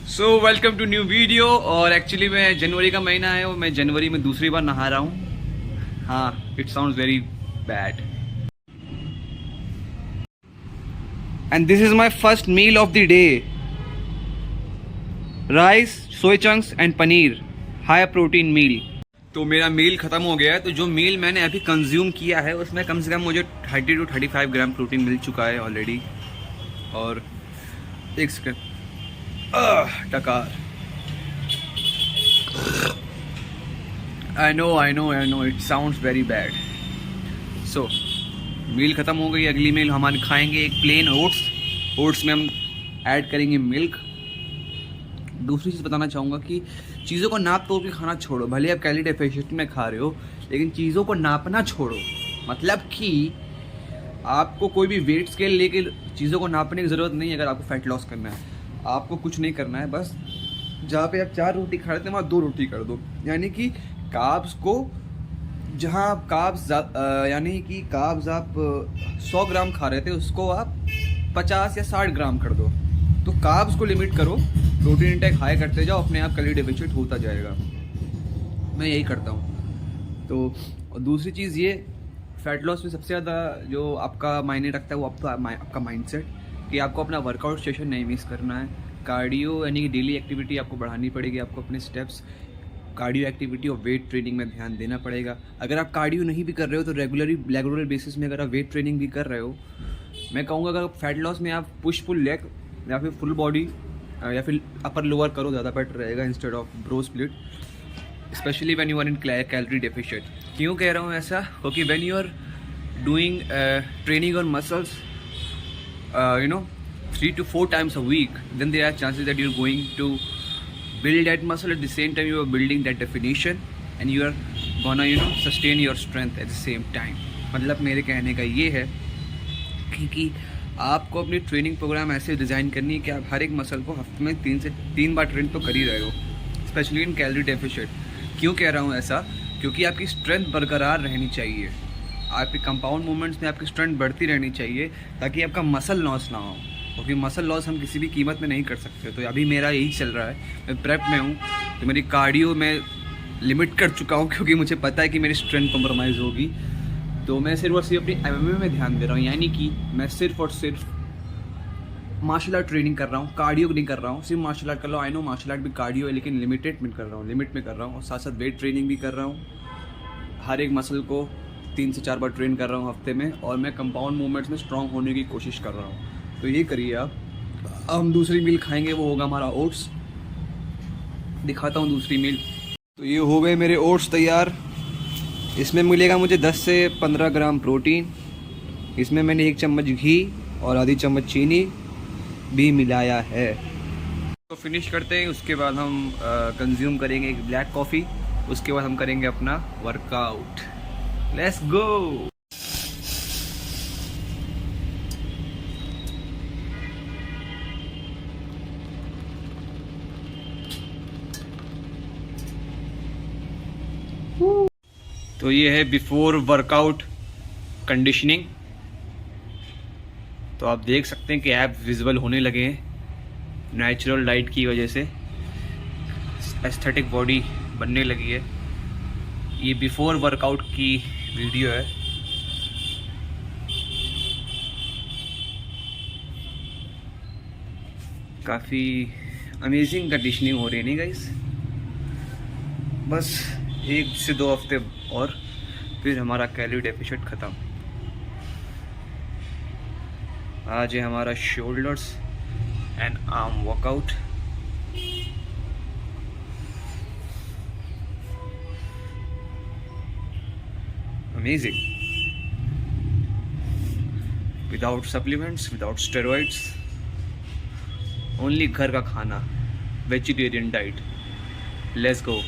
So welcome to new video. और actually मैं जनवरी का महीना है और मैं जनवरी में दूसरी बार नहा रहा हूँ। हाँ, it sounds very bad and this is my first meal of the day. Rice, soya chunks and paneer, high protein meal. तो मेरा मील ख़त्म हो गया है। तो जो मील मैंने अभी कंज्यूम किया है उसमें कम से कम मुझे 30 to 35 ग्राम प्रोटीन मिल चुका है ऑलरेडी। और एक सेकेंड, टकार। I know it sounds very bad. So meal ख़त्म हो गई। अगली मील हमारे खाएंगे एक प्लेन ओट्स में हम ऐड करेंगे मिल्क। दूसरी चीज़ बताना चाहूँगा कि चीज़ों को नाप तोल के खाना छोड़ो। भले आप कैलोरी डेफिशिएंसी में खा रहे हो, लेकिन चीज़ों को नापना छोड़ो। मतलब कि आपको कोई भी वेट स्केल लेके चीज़ों को नापने की ज़रूरत नहीं है। अगर आपको फैट लॉस करना है, आपको कुछ नहीं करना है। बस जहाँ पे आप 4 रोटी खा रहे थे वहाँ 2 रोटी कर दो। यानी कि कार्ब्स को, जहाँ आप कार्ब्स यानी कि कार्ब्स आप 100 ग्राम खा रहे थे उसको आप 50 या 60 ग्राम कर दो। तो कार्ब्स को लिमिट करो, प्रोटीन इंटेक हाई करते जाओ, अपने आप कैलोरी डेफिसिट होता जाएगा। मैं यही करता हूँ। तो और दूसरी चीज़ ये, फैट लॉस में सबसे ज़्यादा जो आपका मायने रखता है वो आपका माइंडसेट, कि आपको अपना वर्कआउट सेशन नहीं मिस करना है। कार्डियो यानी कि डेली एक्टिविटी आपको बढ़ानी पड़ेगी। आपको अपने स्टेप्स, कार्डियो एक्टिविटी और वेट ट्रेनिंग में ध्यान देना पड़ेगा। अगर आप कार्डियो नहीं भी कर रहे हो तो रेगुलर बेसिस में अगर आप वेट ट्रेनिंग भी कर रहे हो, मैं कहूँगा अगर फैट लॉस में आप पुश पुल लेग या फिर फुल बॉडी या फिर अपर लोअर करो, ज़्यादा बेटर रहेगा instead of bro split, specially when you are in calorie deficient. क्यों कह रहा हूँ ऐसा? क्योंकि when you are doing training on muscles 3 to 4 times a week, then there are chances that you're going to build that muscle. At the same time you are building that definition and you are gonna sustain your strength at the same time. मतलब मेरे कहने का ये है कि आपको अपनी training programme ऐसे डिज़ाइन करनी है कि आप हर एक मसल को हफ्ते में 3 से 3 बार ट्रेन तो कर ही रहे हो, स्पेशली इन कैलोरी डेफिशिएंट। क्यों कह रहा हूँ ऐसा? क्योंकि आपकी स्ट्रेंथ बरकरार रहनी चाहिए। आपके कंपाउंड मूवमेंट्स में आपकी स्ट्रेंथ बढ़ती रहनी चाहिए ताकि आपका मसल लॉस ना हो। क्योंकि मसल लॉस हम किसी भी कीमत में नहीं कर सकते। तो अभी मेरा यही चल रहा है, मैं प्रेप में हूँ। तो मेरी कार्डियो में लिमिट कर चुका हूँ क्योंकि मुझे पता है कि मेरी स्ट्रेंथ कॉम्प्रोमाइज़ होगी। तो मैं सिर्फ और सिर्फ अपनी MMA में ध्यान दे रहा हूँ। यानी कि मैं सिर्फ और सिर्फ मार्शल आर्ट ट्रेनिंग कर रहा हूँ, कार्डियो नहीं कर रहा हूँ। सिर्फ मार्शल आर्ट कर रहा हूँ। आई नो मार्शल आर्ट भी कार्डियो है, लेकिन लिमिट में कर रहा हूँ। और साथ साथ वेट ट्रेनिंग भी कर रहा हूँ। हर एक मसल को 3 से 4 बार ट्रेन कर रहा हूँ हफ्ते में। और मैं कंपाउंड मूवमेंट्स में स्ट्रॉन्ग होने की कोशिश कर रहा हूँ। तो ये करिए आप। हम दूसरी मील खाएंगे, वो होगा हमारा ओट्स। दिखाता हूँ दूसरी मील। तो ये हो गए मेरे ओट्स तैयार। इसमें मिलेगा मुझे 10 से 15 ग्राम प्रोटीन। इसमें मैंने 1 चम्मच घी और आधी चम्मच चीनी भी मिलाया है। तो फिनिश करते हैं। उसके बाद हम कंज्यूम करेंगे एक ब्लैक कॉफ़ी। उसके बाद हम करेंगे अपना वर्कआउट। Let's go. तो ये है बिफोर वर्कआउट कंडीशनिंग। तो आप देख सकते हैं कि ऐप विजिबल होने लगे हैं नेचुरल लाइट की वजह से। एस्थेटिक बॉडी बनने लगी है। ये बिफोर वर्कआउट की वीडियो है। काफ़ी अमेजिंग कंडीशनिंग हो रही है नहीं गाइस? बस 1 से 2 हफ्ते और फिर हमारा कैलोरी डेफिसिट ख़त्म। आज है हमारा shoulders and arm workout. Amazing, without supplements, without steroids, only घर का खाना, वेजिटेरियन डाइट। Let's go.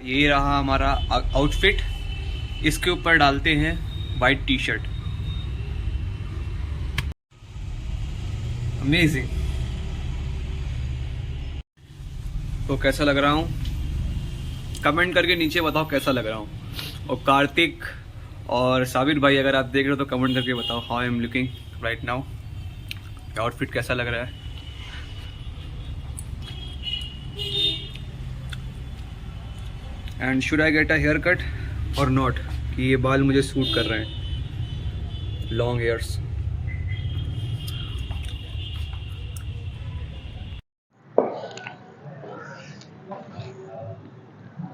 ये रहा हमारा आउटफिट। इसके ऊपर डालते हैं वाइट टी शर्ट। अमेजिंग। तो कैसा लग रहा हूँ? कमेंट करके नीचे बताओ कैसा लग रहा हूँ। और कार्तिक और साबिर भाई अगर आप देख रहे हो तो कमेंट करके बताओ how I am looking right now, outfit कैसा लग रहा है। And should I get a hair cut और नॉट, कि ये बाल मुझे सूट कर रहे हैं, लॉन्ग हेयर्स।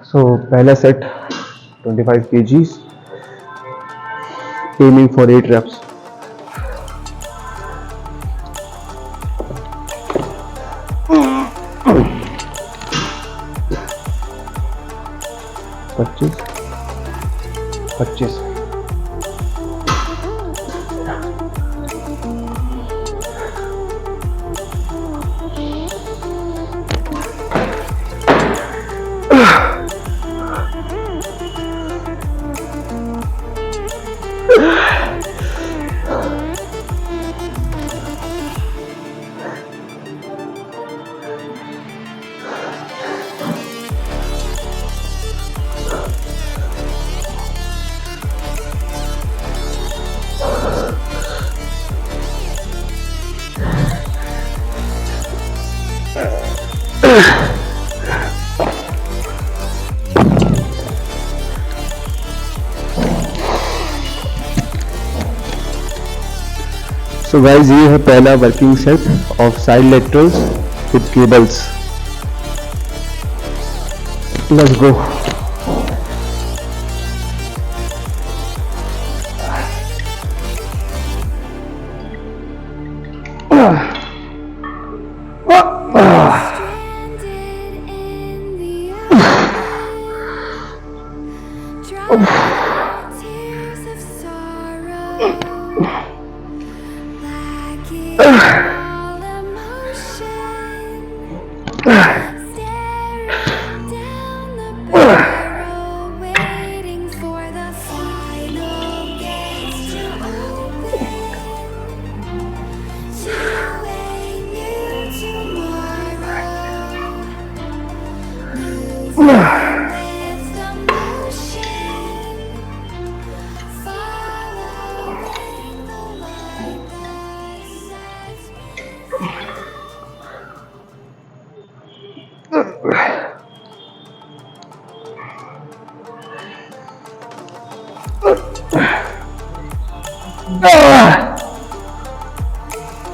So पहला set 25 kgs, aiming for 8 reps. पच्चीस 25 So guys, ये है पहला working set of side laterals with cables. Let's go.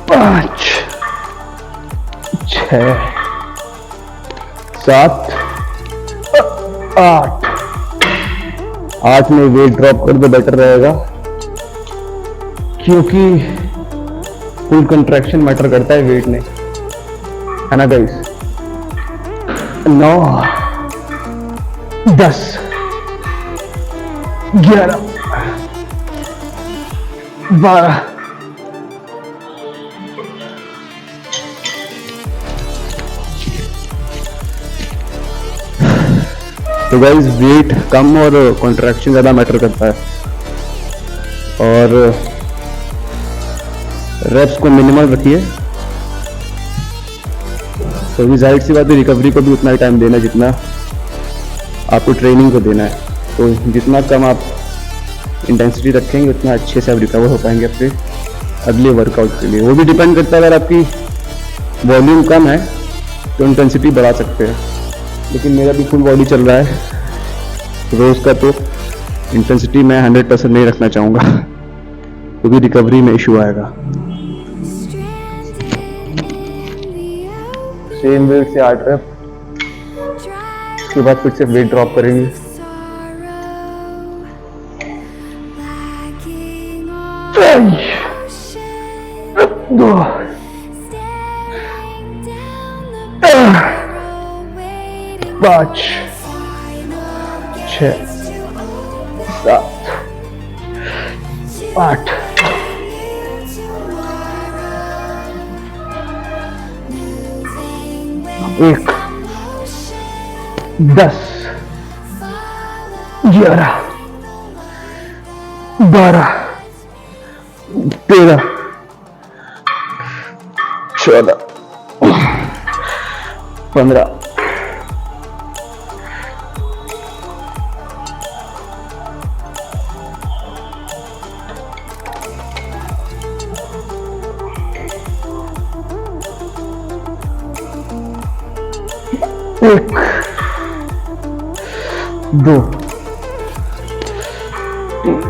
पाँच, छः, सात, आठ। 8 में वेट ड्रॉप कर दो, बेटर रहेगा, क्योंकि फुल कंट्रैक्शन मैटर करता है वेट में, है ना गाइस। 9, 10, 11, 12, तो गाइस वेट कम और कॉन्ट्रैक्शन ज़्यादा मैटर करता है, और रेप्स को मिनिमल रखिए। तो भी जाहिर सी बात है, रिकवरी को भी उतना ही टाइम देना है जितना आपको ट्रेनिंग को देना है। तो जितना कम आप इंटेंसिटी रखेंगे उतना अच्छे से आप रिकवर हो पाएंगे अपने अगले वर्कआउट के लिए। वो भी डिपेंड करता है, अगर आपकी वॉल्यूम कम है तो इंटेंसिटी बढ़ा सकते हैं, लेकिन मेरा भी फुल बॉडी चल रहा है रोज का, तो इंटेंसिटी मैं 100% नहीं रखना चाहूँगा, क्योंकि रिकवरी में इशू आएगा। सेम वेट से 8 रेप, उसके बाद फिर से वेट ड्रॉप करेंगे। दो, 5, 6, 7, 8, 1, 10, 11, 12, 13, 14, 15, 16, एक, दो, तीन,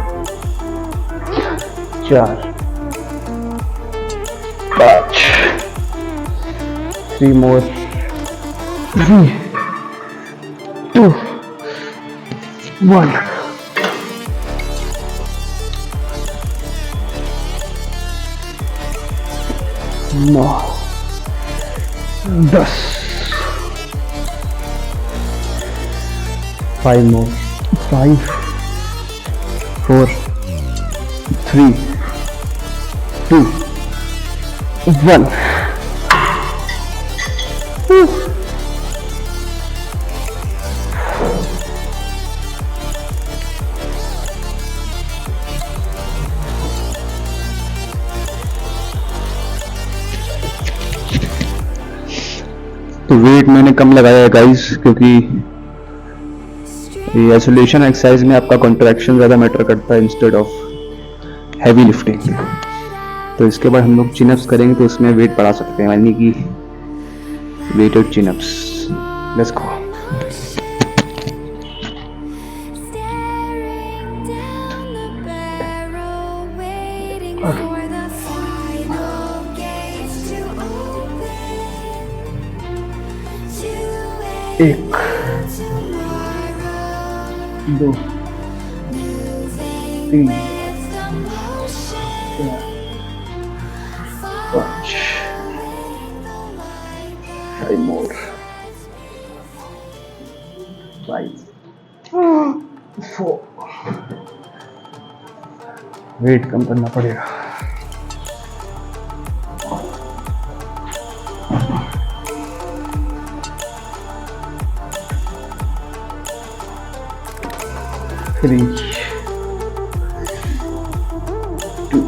चार, पाँच, 3 more, 3, 2, 1. 9, 10, 5 more, 5, 4, 3, 2, 1. तो वेट मैंने कम लगाया है गाइस, क्योंकि ये आइसोलेशन एक्सरसाइज में आपका कॉन्ट्रैक्शन ज़्यादा मैटर करता है इंस्टेड ऑफ हैवी लिफ्टिंग। तो इसके बाद हम लोग चिनअप्स करेंगे, तो उसमें वेट बढ़ा सकते हैं, यानी कि वेटेड चिनअप्स। Let's go. एक, दो, तीन, चार, पाँच, 5 more, 5, 4. वेट कम करना पड़ेगा। Three, 2,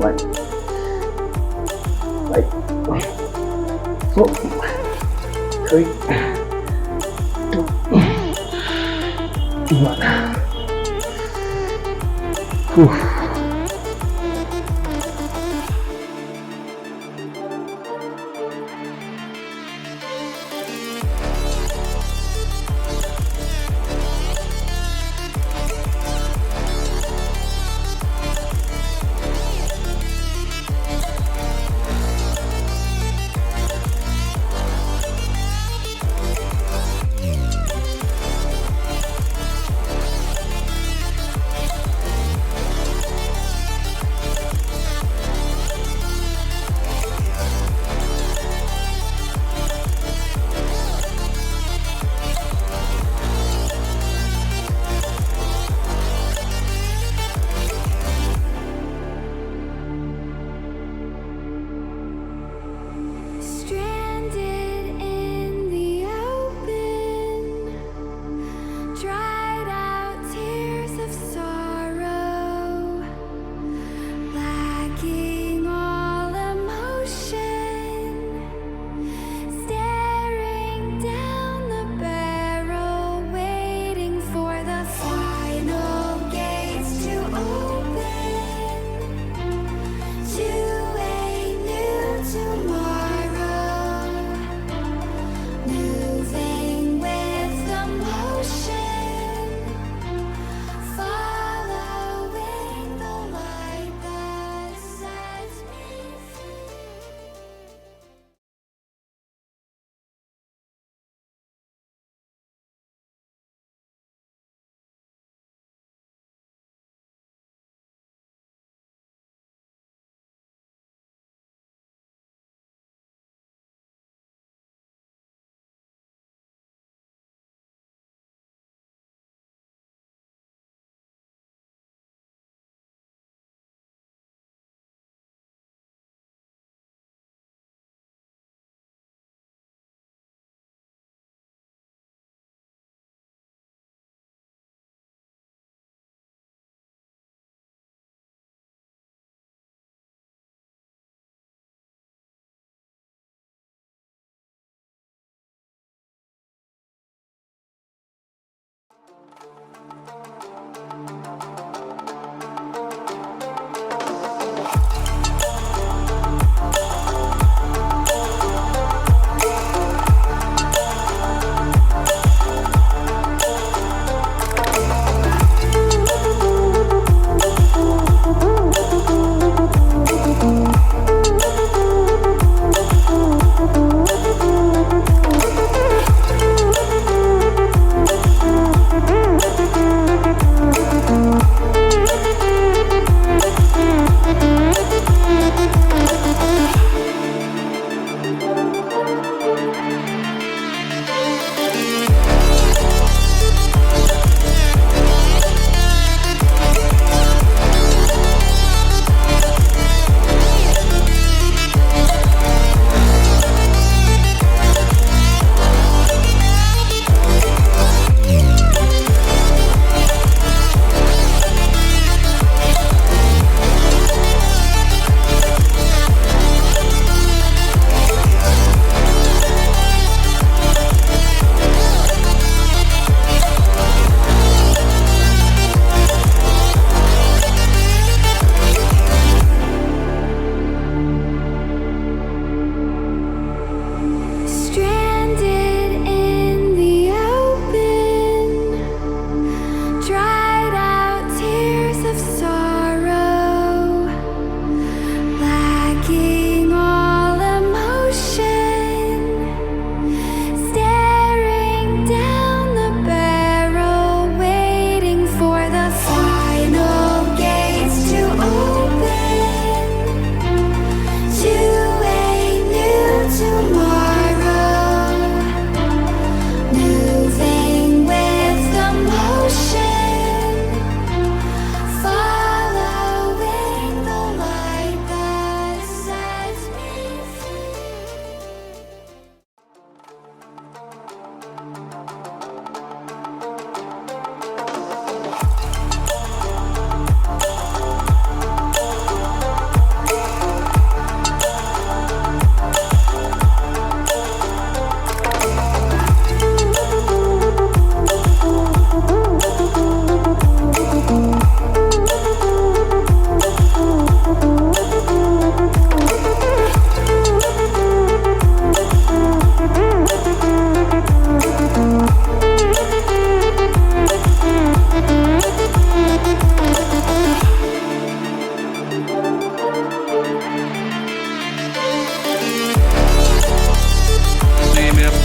1, 5, 4, 3, 2, 1.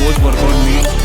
post workout meal